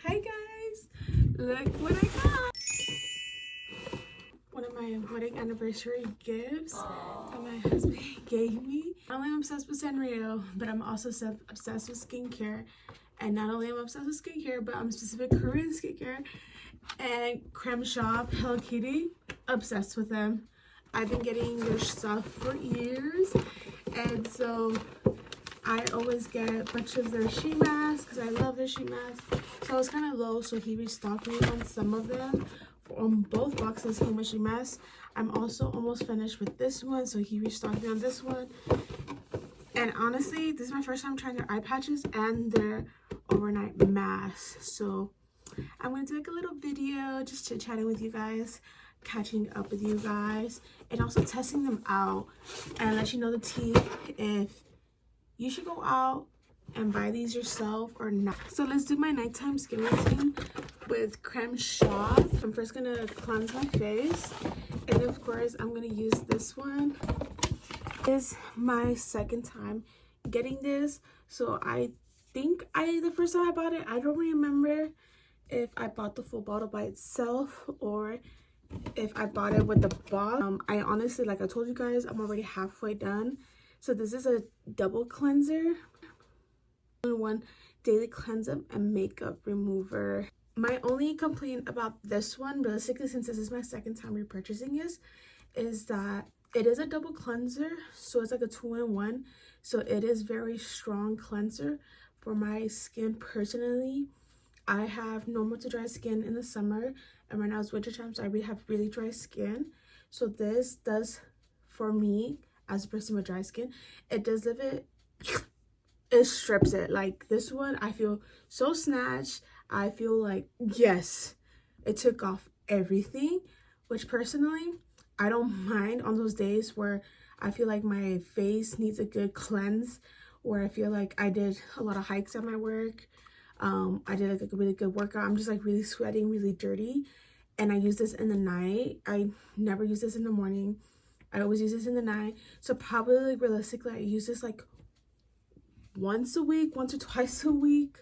Hi guys, look what I got. One of my wedding anniversary gifts that my husband gave me. Not only am I obsessed with Sanrio, but I'm also obsessed with skincare. And not only am I obsessed with skincare, but I'm specific Korean skincare. And CRÈME Shop, Hello Kitty, obsessed with them. I've been getting their stuff for years, and so I always get a bunch of their sheet masks because I love their sheet masks. So I was kind of low, so he restocked me on some of them. On both boxes came with sheet masks. I'm also almost finished with this one, so he restocked me on this one. And honestly, this is my first time trying their eye patches and their overnight masks. So I'm going to do like a little video, just chit-chatting with you guys, catching up with you guys, and also testing them out and let you know the tea if you should go out and buy these yourself or not. So let's do my nighttime skin routine with CRÈME Shop. I'm first gonna cleanse my face, and of course I'm gonna use this one. This is my second time getting this, so I think the first time I bought it, I don't remember if I bought the full bottle by itself or if I bought it with the box. I honestly, like I told you guys, I'm already halfway done. So this is a double cleanser, one daily cleanser and makeup remover. My only complaint about this one, realistically, since this is my second time repurchasing this, is that it is a double cleanser, so it's like a 2-in-1. So it is very strong cleanser for my skin personally. I have normal to dry skin in the summer, and right now it's winter time, so I have really dry skin. So this does, for me as a person with dry skin, it does leave it strips it. Like this one, I feel so snatched. I feel like, yes, it took off everything, which personally I don't mind on those days where I feel like my face needs a good cleanse, where I feel like I did a lot of hikes at my work. I did like a really good workout. I'm just like really sweating, really dirty, and I use this in the night. I never use this in the morning. I always use this in the night. So probably, like, realistically, I use this like once a week, once or twice a week.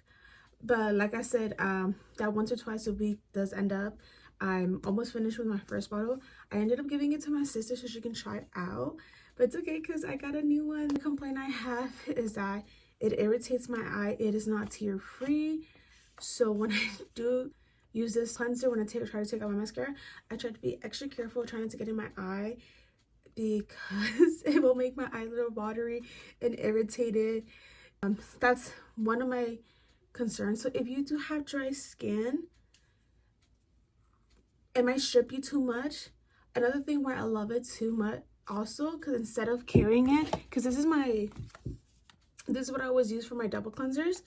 But like I said, that once or twice a week does end up. I'm almost finished with my first bottle. I ended up giving it to my sister so she can try it out, but it's okay because I got a new one. The complaint I have is that it irritates my eye. It is not tear free. So when I do use this cleanser, when I try to take out my mascara, I try to be extra careful trying not to get in my eye, because it will make my eye a little watery and irritated. That's one of my concerns. So if you do have dry skin, it might strip you too much. Another thing why I love it too much also, because instead of carrying it, because this is what I always use for my double cleansers.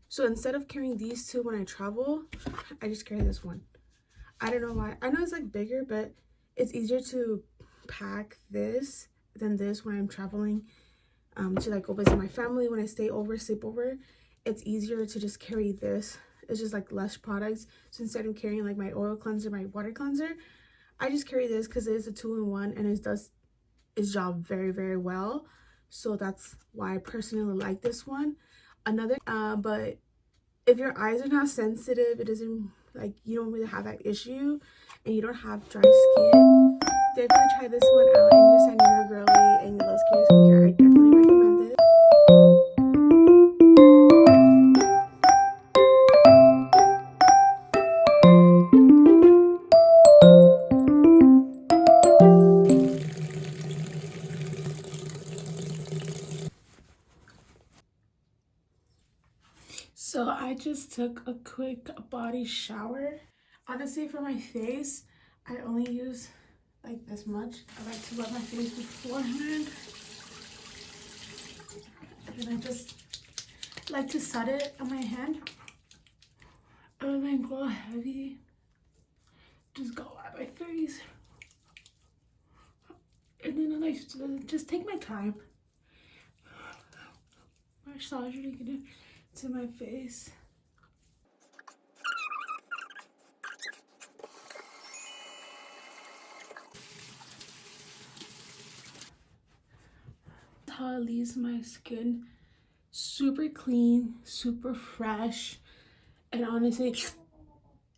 So instead of carrying these two when I travel, I just carry this one. I don't know why. I know it's like bigger, but it's easier to pack this than this when I'm traveling to like go visit my family. When I stay over, sleep over, it's easier to just carry this. It's just like less products. So instead of carrying like my oil cleanser, my water cleanser, I just carry this because it is a 2-in-1 and it does its job very, very well. So that's why I personally like this one. Another but if your eyes are not sensitive, it doesn't, like, you don't really have that issue and you don't have dry skin, definitely try this one out. And you're saying you're a girly and you love skincare, I definitely recommend it. So I just took a quick body shower. Honestly, for my face, I only use like this much. I like to wet my face beforehand, and then I just like to set it on my hand. And then go heavy, just go at my face, and then I like to just take my time massaging it to my face. How it leaves my skin super clean, super fresh, and honestly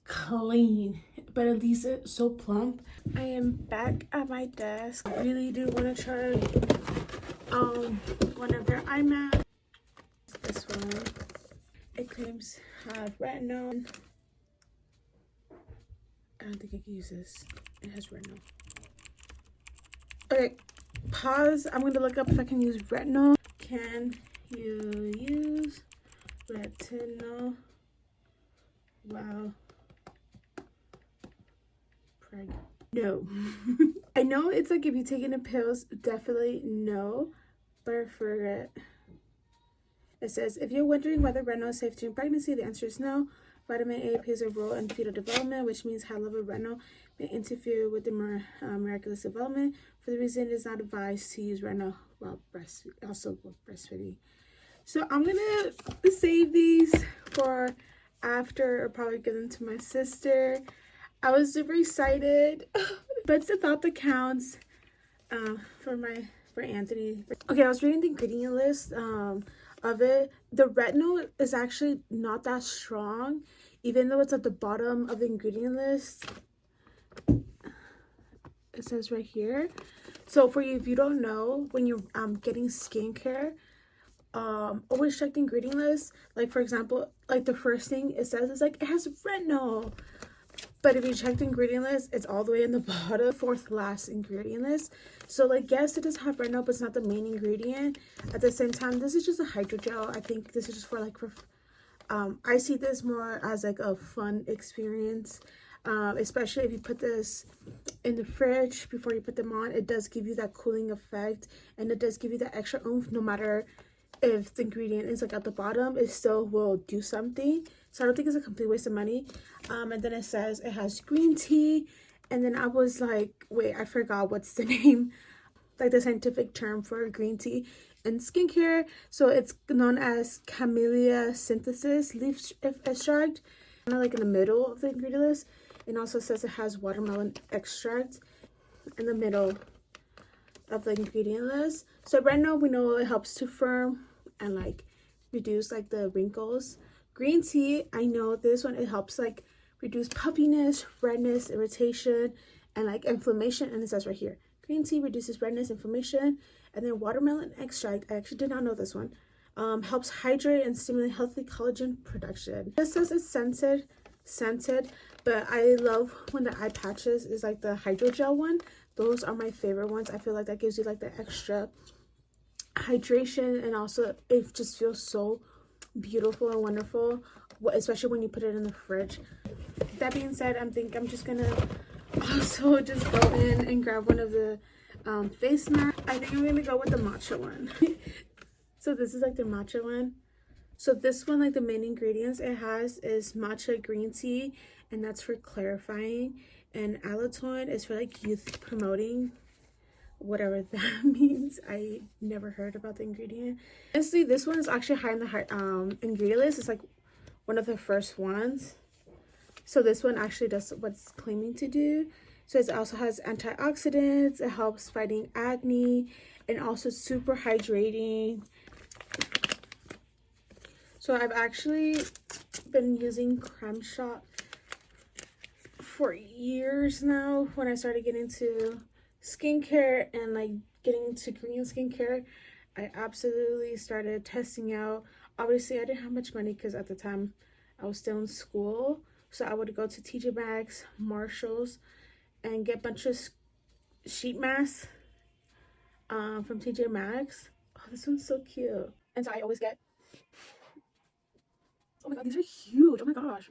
clean, but at least it's so plump. I am back at my desk. I really do want to try one of their eye masks. This one, it claims have retinol. I don't think I can use this. It has retinol. Okay, pause. I'm going to look up if I can use retinol. Can you use retinol while pregnant? No. I know it's like if you're taking the pills, definitely no, but I forget. It says, if you're wondering whether retinol is safe during pregnancy, the answer is no. Vitamin A plays a role in fetal development, which means high level of retinol may interfere with the miraculous development. For the reason, it is not advised to use retinol while breastfeeding. So I'm gonna save these for after, or probably give them to my sister. I was super excited, but it's the thought that counts for Anthony. Okay, I was reading the ingredient list of it. The retinol is actually not that strong, even though it's at the bottom of the ingredient list. It says right here. So for you, if you don't know, when you're getting skincare, always check the ingredient list. Like for example, like the first thing it says is like it has retinol, but if you check the ingredient list, it's all the way in the bottom, fourth last ingredient list. So like, yes, it does have retinol, but it's not the main ingredient. At the same time, this is just a hydrogel. I think this is just for like, I see this more as like a fun experience. Especially if you put this in the fridge before you put them on, it does give you that cooling effect, and it does give you that extra oomph. No matter if the ingredient is like at the bottom, it still will do something. So I don't think it's a complete waste of money. And then it says it has green tea, and then I was like, wait, I forgot what's the name, like the scientific term for green tea in skincare. So it's known as camellia synthesis leaf extract, kind of like in the middle of the ingredient list. And also says it has watermelon extract in the middle of the ingredient list. So retinol, we know it helps to firm and like reduce like the wrinkles. Green tea, I know this one, it helps like reduce puffiness, redness, irritation, and like inflammation. And it says right here, green tea reduces redness, inflammation. And then watermelon extract, I actually did not know this one, helps hydrate and stimulate healthy collagen production. This says it's scented, but I love when the eye patches is like the hydrogel one. Those are my favorite ones. I feel like that gives you like the extra hydration, and also it just feels so beautiful and wonderful, especially when you put it in the fridge. That being said, I'm just gonna also just go in and grab one of the face masks. I think I'm gonna go with the matcha one. So this is like the matcha one. So this one, like the main ingredients it has is matcha green tea, and that's for clarifying, and allantoin is for like youth promoting, whatever that means. I never heard about the ingredient. Honestly, this one is actually high in the ingredient list. It's like one of the first ones. So this one actually does what it's claiming to do. So it also has antioxidants, it helps fighting acne, and also super hydrating. So I've actually been using CRÈME Shop for years now. When I started getting into skincare and like getting into green skincare, I absolutely started testing out. Obviously, I didn't have much money because at the time I was still in school. So I would go to TJ Maxx, Marshalls, and get a bunch of sheet masks from TJ Maxx. Oh, this one's so cute. And so I always get, oh my god, these are huge. Oh my gosh.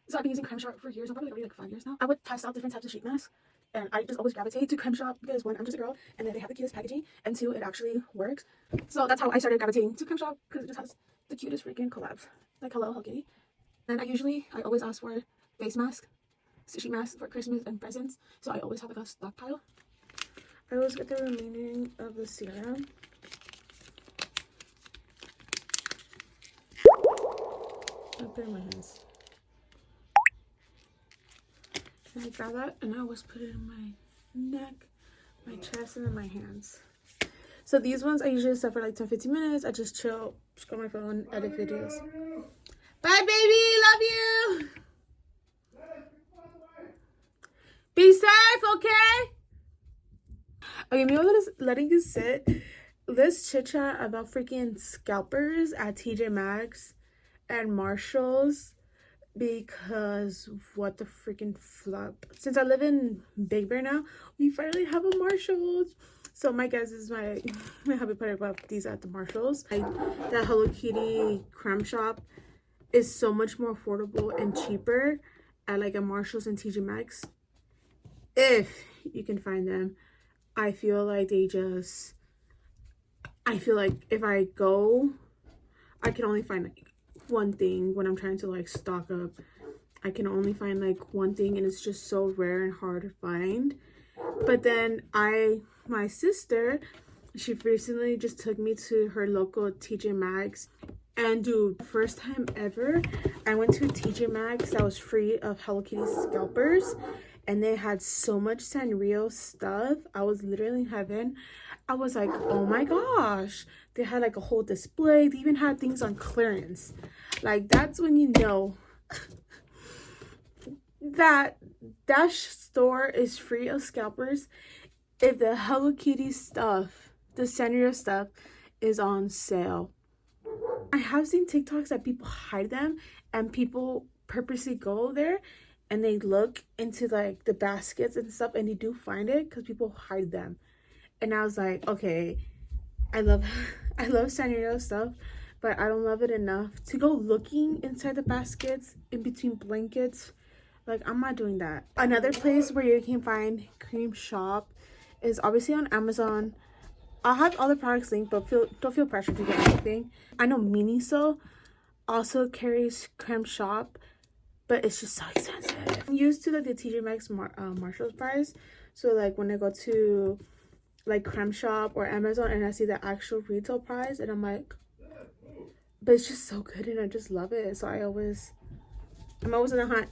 So I've been using CRÈME Shop for years. I'm probably already like 5 years now. I would test out different types of sheet masks, and I just always gravitate to CRÈME Shop because one, I'm just a girl, and then they have the cutest packaging, and two, it actually works. So that's how I started gravitating to CRÈME Shop, because it just has the cutest freaking collabs. Like, hello, Hello Kitty. And I always ask for face masks, sheet masks for Christmas and presents. So I always have like a stockpile. I always get the remaining of the serum. I put it in my hands. And I grab that and I always put it in my neck, my chest, and then my hands. So these ones I usually set for like 10-15 minutes. I just chill, scroll my phone, edit videos. Bye, baby! love you. Be safe, okay? Okay, maybe I'm just letting you sit. Let's chit chat about freaking scalpers at TJ Maxx and Marshalls, because what the freaking flop. Since I live in Big Bear now, we finally have a Marshalls. So my guess is my hubby put about these at the Marshalls. Like the Hello Kitty creme shop is so much more affordable and cheaper at like a Marshalls and TJ Maxx, if you can find them. I feel like I feel like if I go, I can only find like one thing when I'm trying to like stock up. I can only find like one thing, and it's just so rare and hard to find. But then my sister, she recently just took me to her local TJ Maxx, and dude, first time ever I went to a TJ Maxx that was free of Hello Kitty scalpers, and they had so much Sanrio stuff. I was literally in heaven. I was like, oh my gosh, they had like a whole display. They even had things on clearance. Like, that's when you know that store is free of scalpers, if the Hello Kitty stuff, the Sanrio stuff, is on sale. I have seen TikToks that people hide them, and people purposely go there and they look into like the baskets and stuff, and they do find it because people hide them. And I was like, okay, I love I love Sanrio stuff, but I don't love it enough to go looking inside the baskets in between blankets. Like, I'm not doing that. Another place where you can find CRÈME shop is obviously on Amazon. I'll have all the products linked, but don't feel pressured to get anything. I know Miniso also carries CRÈME shop, but it's just so expensive. I'm used to like the TJ Maxx Marshall's price. So like when I go to like CRÈME shop or Amazon and I see the actual retail price, and I'm like, but it's just so good and I just love it. So I'm always in a hunt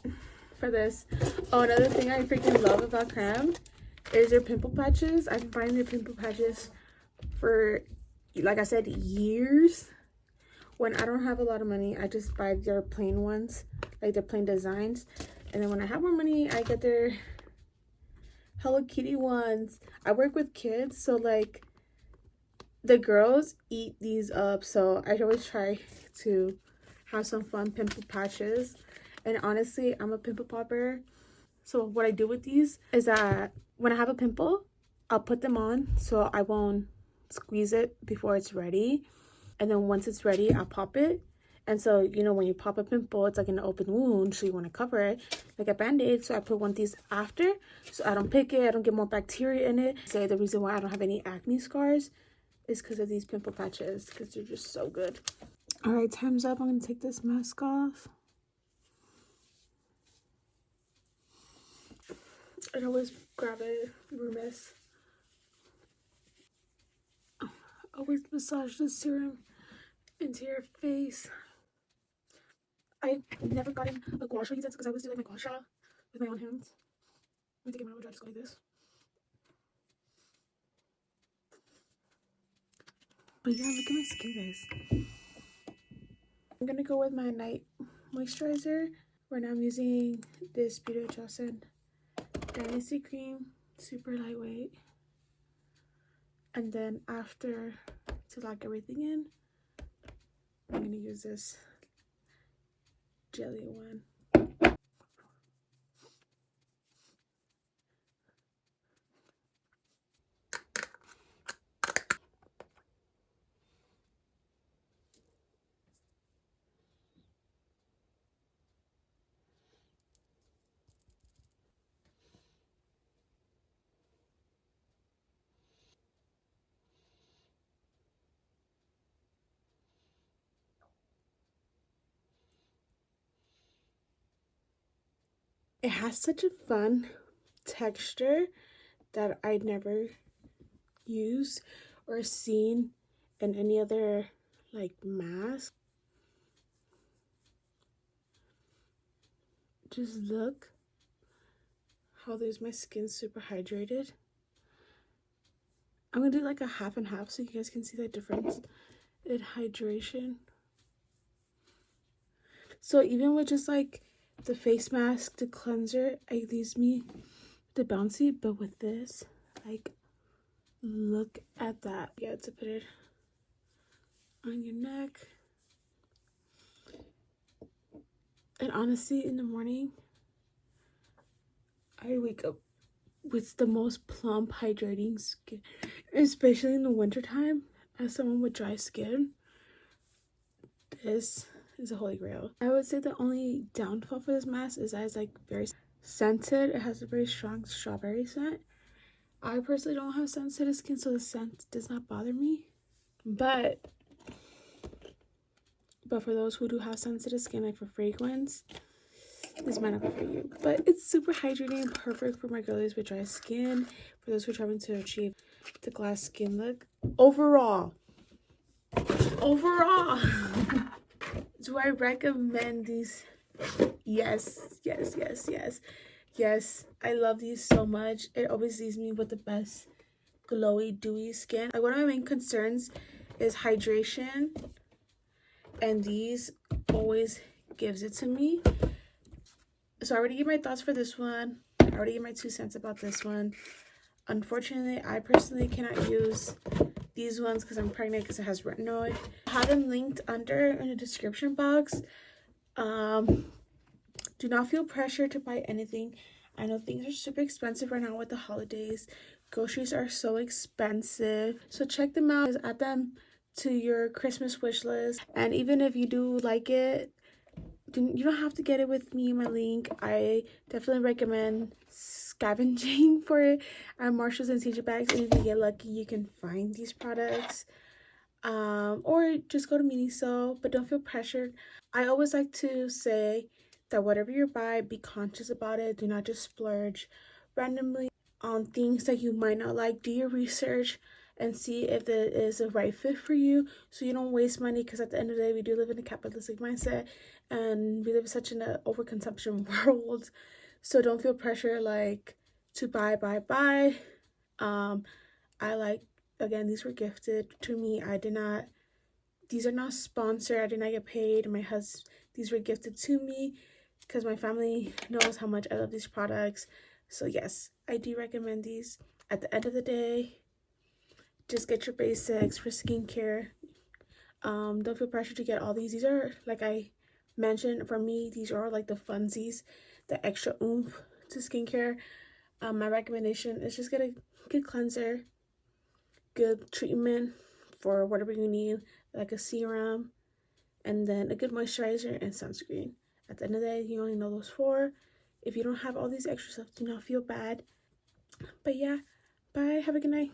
for this. Oh, another thing I freaking love about CRÈME is their pimple patches. I've been buying their pimple patches for, like I said, years. When I don't have a lot of money, I just buy their plain ones, like their plain designs. And then when I have more money, I get their Hello Kitty ones. I work with kids, so like the girls eat these up. So I always try to have some fun pimple patches. And honestly, I'm a pimple popper. So what I do with these is that when I have a pimple, I'll put them on so I won't squeeze it before it's ready. And then once it's ready, I'll pop it. And so, you know, when you pop a pimple, it's like an open wound, so you want to cover it like a band-aid. So I put one of these after, so I don't pick it, I don't get more bacteria in it. Say the reason why I don't have any acne scars is because of these pimple patches, because they're just so good. All right, time's up. I'm gonna take this mask off. I always grab a remiss. Always massage the serum into your face. I've never gotten a gua sha because I always do like my gua sha with my own hands. Let me take it out, just go like this. But yeah, look at my skin, guys. I'm gonna go with my night moisturizer. Right now I'm using this Beauty Johnson Dynasty Cream, super lightweight. And then after, to lock everything in, I'm gonna use this jelly one. It has such a fun texture that I'd never used or seen in any other like mask. Just look how there's my skin super hydrated. I'm gonna do like a half and half so you guys can see the difference in hydration. So even with just like the face mask, the cleanser, it leaves me the bouncy, but with this, like, look at that. Yeah, to put it on your neck. And honestly, in the morning, I wake up with the most plump, hydrating skin, especially in the wintertime. As someone with dry skin, this is a holy grail. I would say the only downfall for this mask is that it's like very scented. It has a very strong strawberry scent. I personally don't have sensitive skin, so the scent does not bother me. But for those who do have sensitive skin, like for fragrance, this might not be for you. But it's super hydrating and perfect for my girlies with dry skin, for those who are trying to achieve the glass skin look. Overall, do I recommend these? Yes. I love these so much. It always leaves me with the best glowy, dewy skin. Like, one of my main concerns is hydration, and these always gives it to me. So I already gave my thoughts for this one. I already gave my 2 cents about this one. Unfortunately, I personally cannot use these ones because I'm pregnant, because it has retinoid. I have them linked under in the description box. Do not feel pressure to buy anything. I know things are super expensive right now with the holidays. Groceries are so expensive. So check them out. Add them to your Christmas wish list. And even if you do like it, you don't have to get it with me, my link. I definitely recommend scavenging for it at Marshalls and TJ Bags. And if you get lucky, you can find these products. Or just go to Miniso, but don't feel pressured. I always like to say that whatever you buy, be conscious about it. Do not just splurge randomly on things that you might not like. Do your research and see if it is a right fit for you, so you don't waste money, because at the end of the day, we do live in a capitalistic mindset and we live such in an overconsumption world. So don't feel pressure like to buy. I like, again, these were gifted to me. These are not sponsored. I did not get paid. These were gifted to me because my family knows how much I love these products. So yes, I do recommend these. At the end of the day, just get your basics for skincare. Don't feel pressure to get all these. These are, like I mentioned, for me, these are like the funsies, the extra oomph to skincare. My recommendation is just get a good cleanser, good treatment for whatever you need, like a serum, and then a good moisturizer and sunscreen. At the end of the day, you only know those 4. If you don't have all these extra stuff, do not feel bad. But yeah, bye. Have a good night.